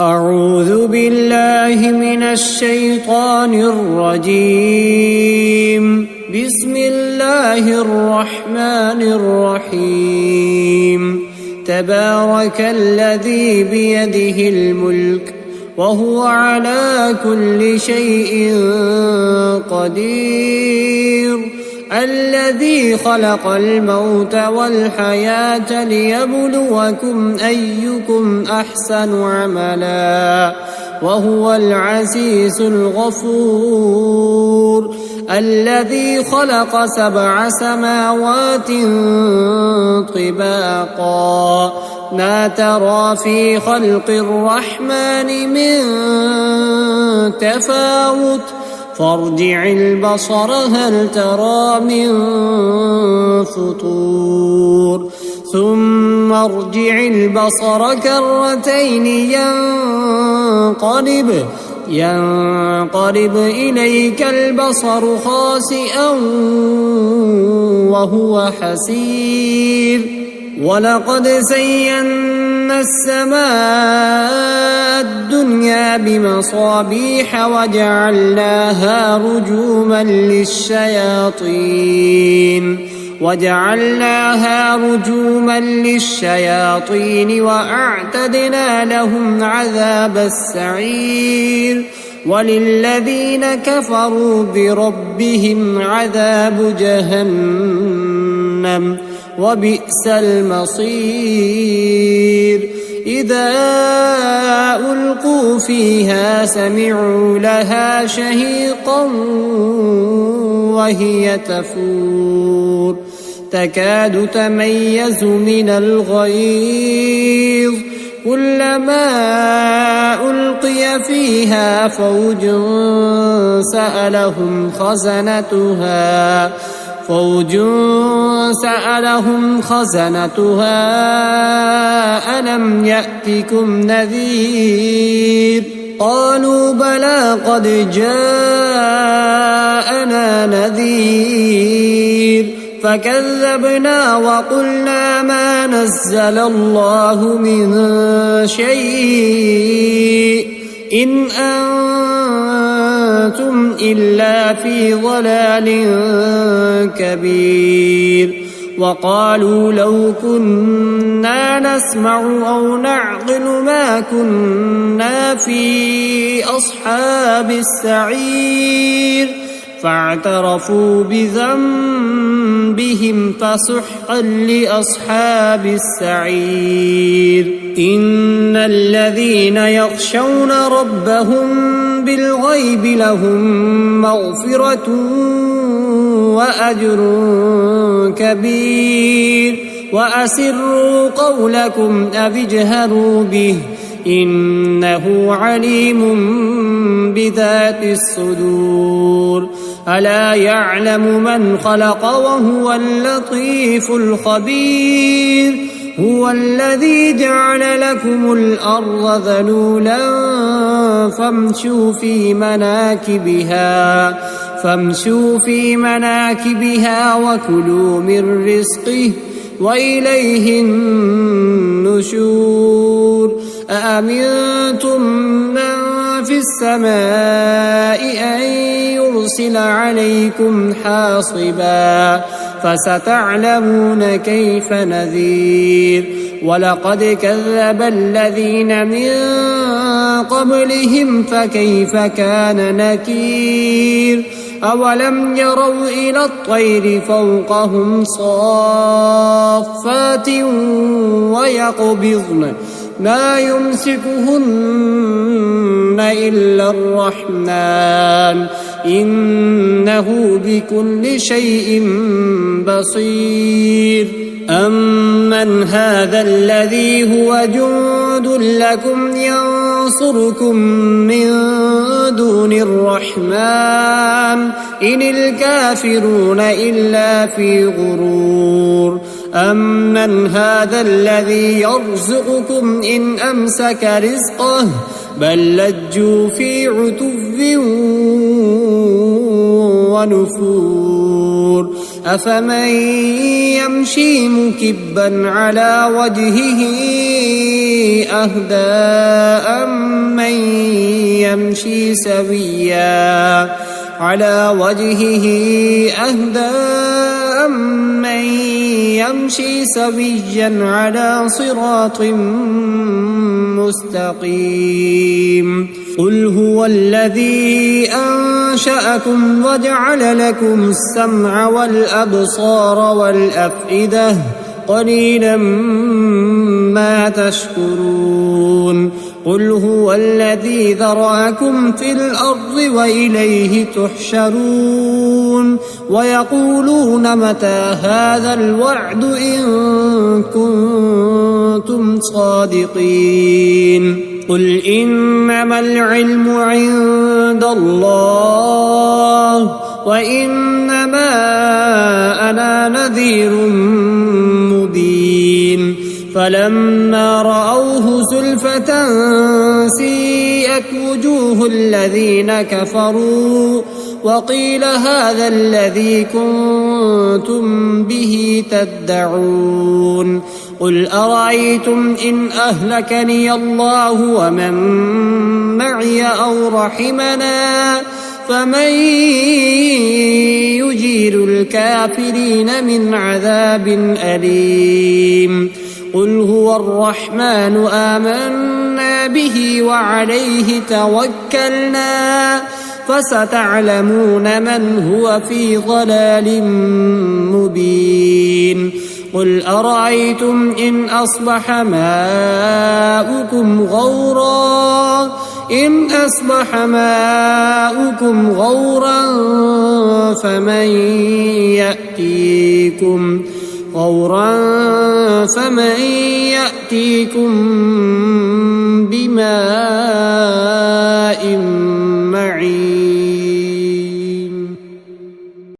أعوذ بالله من الشيطان الرجيم. بسم الله الرحمن الرحيم. تبارك الذي بيده الملك وهو على كل شيء قدير. الذي خلق الموت والحياة ليبلوكم أيكم أحسن عملا وهو العزيز الغفور. الذي خلق 7 سماوات طباقا ما ترى في خلق الرحمن من تفاوت فارجع البصر هل ترى من فطور ثم ارجع البصر كرتين ينقلب إليك البصر خاسئا وهو حسير. ولقد زينا السماء الدنيا بمصابيح وجعلناها رجوما للشياطين وأعتدنا لهم عذاب السعير. وللذين كفروا بربهم عذاب جهنم وبئس المصير. إذا ألقوا فيها سمعوا لها شهيقا وهي تفور تكاد تميز من الغيظ كلما ألقي فيها فوج سألهم خزنتها ألم يأتكم نذير قالوا بلى قد جاءنا نذير فكذبنا وقلنا ما نزل الله من شيء إن أنتم إلا في ضلال كبير. وقالوا لو كنا نسمع أو نعقل ما كنا في أصحاب السعير فاعترفوا بذنبهم فسحقا لأصحاب السعير. إن الذين يخشون ربهم بالغيب لهم مغفرة وأجر كبير. وأسروا قولكم أو اجهروا به إنه عليم بذات الصدور. ألا يعلم من خلق وهو اللطيف الخبير. هو الذي جعل لكم الأرض ذلولا فامشوا في مناكبها وكلوا من رزقه وإليه النشور. أأمنتم من في السماء أن يرسل عليكم حاصبا فستعلمون كيف نذير. ولقد كذب الذين من قبلهم فكيف كان نكير. أولم يروا إلى الطير فوقهم صافات ويقبضن ما يمسكهن إلا الرحمن إنه بكل شيء بصير. أمن هذا الذي هو جند لكم ينصركم من دون الرحمن إن الكافرون إلا في غرور. أمن هذا الذي يرزقكم إن أمسك رزقه بل لجوا في عتو ونفور. أفمن يمشي مكبا على وجهه أهدى أمن يمشي سويا على صراط مستقيم قل هو الذي أنشأكم وجعل لكم السمع والأبصار والأفئدة قليلا ما تشكرون قل هو الذي ذرأكم في الأرض وإليه تحشرون ويقولون متى هذا الوعد إن كنتم صادقين قل إنما العلم عند الله وإنما أنا نذير مبين فلما رأوه زلفة سيئت وجوه الذين كفروا وقيل هذا الذي كنتم به تدعون قل أرأيتم إن أهلكني الله ومن معي أو رحمنا فمن يجير الكافرين من عذاب أليم قل هو الرحمن آمنا به وعليه توكلنا فستعلمون من هو في ضلال مبين قل أرأيتم إن أصبح ماؤكم غورا فمن يأتيكم بماء